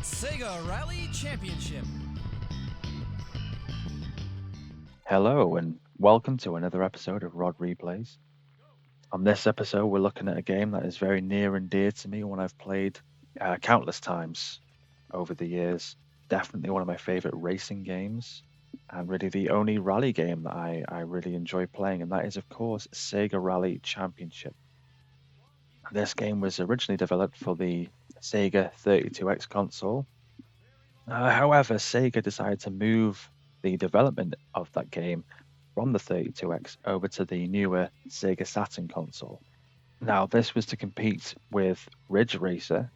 Sega Rally Championship. Hello, and welcome to another episode of Rod Replays. On this episode, we're looking at a game that is very near and dear to me, one I've played countless times over the years. Definitely one of my favorite racing games, and really the only rally game that I really enjoy playing, and that is, of course, Sega Rally Championship. This game was originally developed for the Sega 32X console. However, Sega decided to move the development of that game from the 32X over to the newer Sega Saturn console. Now, this was to compete with Ridge Racer.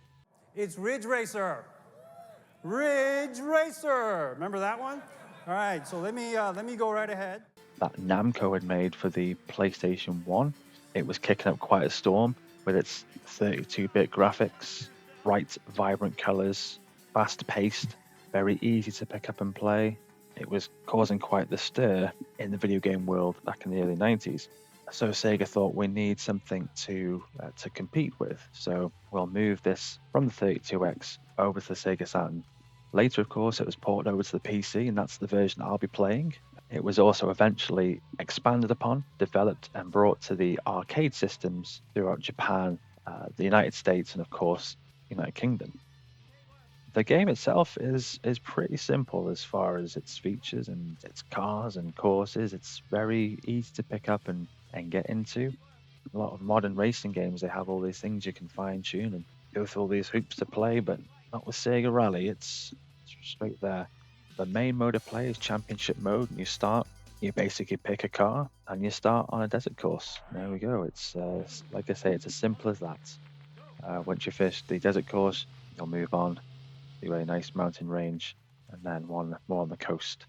It's Ridge Racer. Ridge Racer. Remember that one? All right, so let me go right ahead. That Namco had made for the PlayStation 1. It was kicking up quite a storm with its 32-bit graphics, bright, vibrant colors, fast-paced, very easy to pick up and play. It was causing quite the stir in the video game world back in the early 90s. So Sega thought we need something to compete with. So we'll move this from the 32X over to the Sega Saturn. Later, of course, it was ported over to the PC, and that's the version I'll be playing. It was also eventually expanded upon, developed, and brought to the arcade systems throughout Japan, the United States, and of course, United Kingdom. The game itself is pretty simple as far as its features and its cars and courses. It's very easy to pick up and get into. A lot of modern racing games, they have all these things you can fine tune and go through all these hoops to play, but not with Sega Rally. It's straight there. The main mode of play is championship mode, and you basically pick a car and you start on a desert course. There we go. It's like I say, it's as simple as that. Once you finish the desert course, you'll move on to a nice mountain range, and then one more on the coast.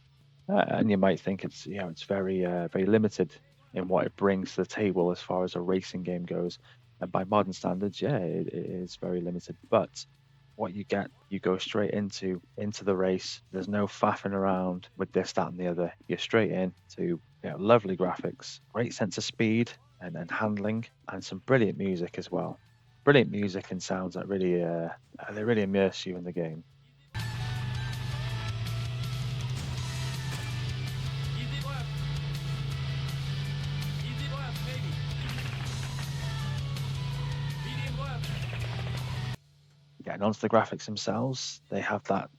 And you might think it's very very limited in what it brings to the table as far as a racing game goes. And by modern standards, yeah, it is very limited. But what you get, you go straight into the race. There's no faffing around with this, that, and the other. You're straight in to lovely graphics, great sense of speed and handling, and some brilliant music as well. Brilliant music and sounds that really they really immerse you in the game. Getting onto the graphics themselves, they have that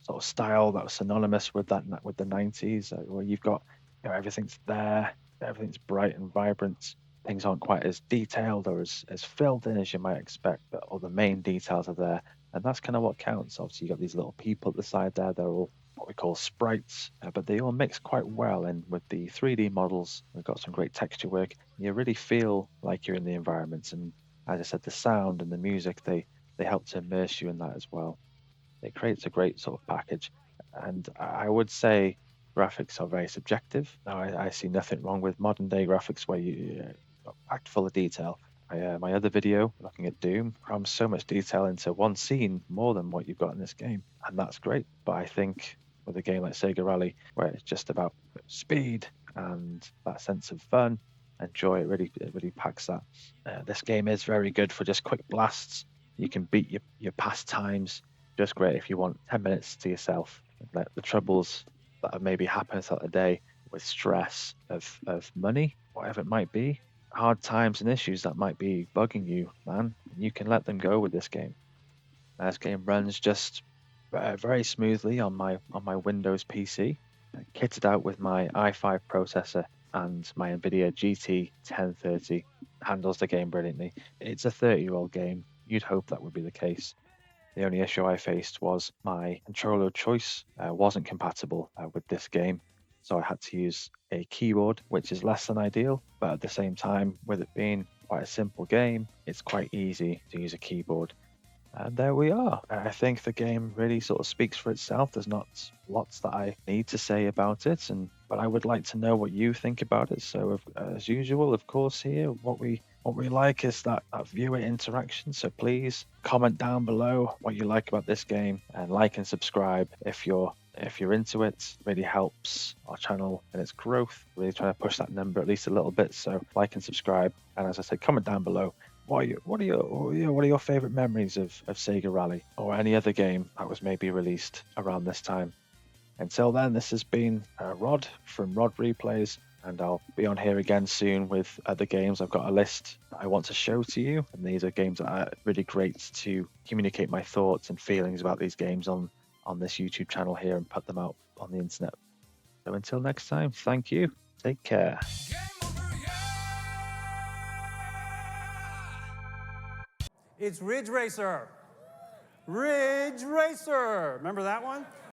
sort of style that was synonymous with the 90s, where you've got everything's there, everything's bright and vibrant. Things aren't quite as detailed or as filled in as you might expect, but all the main details are there, and that's kind of what counts. Obviously, you've got these little people at the side there. They're all what we call sprites, but they all mix quite well in with the 3D models. We've got some great texture work. You really feel like you're in the environment, and as I said, the sound and the music, they help to immerse you in that as well. It creates a great sort of package, and I would say graphics are very subjective. Now, I see nothing wrong with modern day graphics where you packed full of detail. My other video looking at Doom crams so much detail into one scene, more than what you've got in this game, and that's great. But I think with a game like Sega Rally, where it's just about speed and that sense of fun and joy, it really packs that. This game is very good for just quick blasts. You can beat your past times. Just great if you want 10 minutes to yourself. Let the troubles that have maybe happened throughout the day, with stress of money, whatever it might be, hard times and issues that might be bugging you, man, you can let them go with this game. This game runs just very smoothly on my Windows PC, kitted out with my i5 processor and my NVIDIA GT 1030. Handles the game brilliantly. It's a 30-year-old game. You'd hope that would be the case. The only issue I faced was my controller choice wasn't compatible with this game, so I had to use a keyboard, which is less than ideal, but at the same time, with it being quite a simple game, it's quite easy to use a keyboard. And there we are. I think the game really sort of speaks for itself. There's not lots that I need to say about it, but I would like to know what you think about it. So, as usual, of course, here what we like is that viewer interaction. So please comment down below what you like about this game, and like and subscribe if you're into it. It really helps our channel and its growth. Really trying to push that number at least a little bit. So like and subscribe, and as I said, comment down below what are your favorite memories of Sega Rally or any other game that was maybe released around this time? Until then, this has been Rod from Rod Replays, and I'll be on here again soon with other games. I've got a list that I want to show to you, and these are games that are really great to communicate my thoughts and feelings about these games on this YouTube channel here and put them out on the internet. So until next time, thank you. Take care. It's Ridge Racer. Ridge Racer. Remember that one?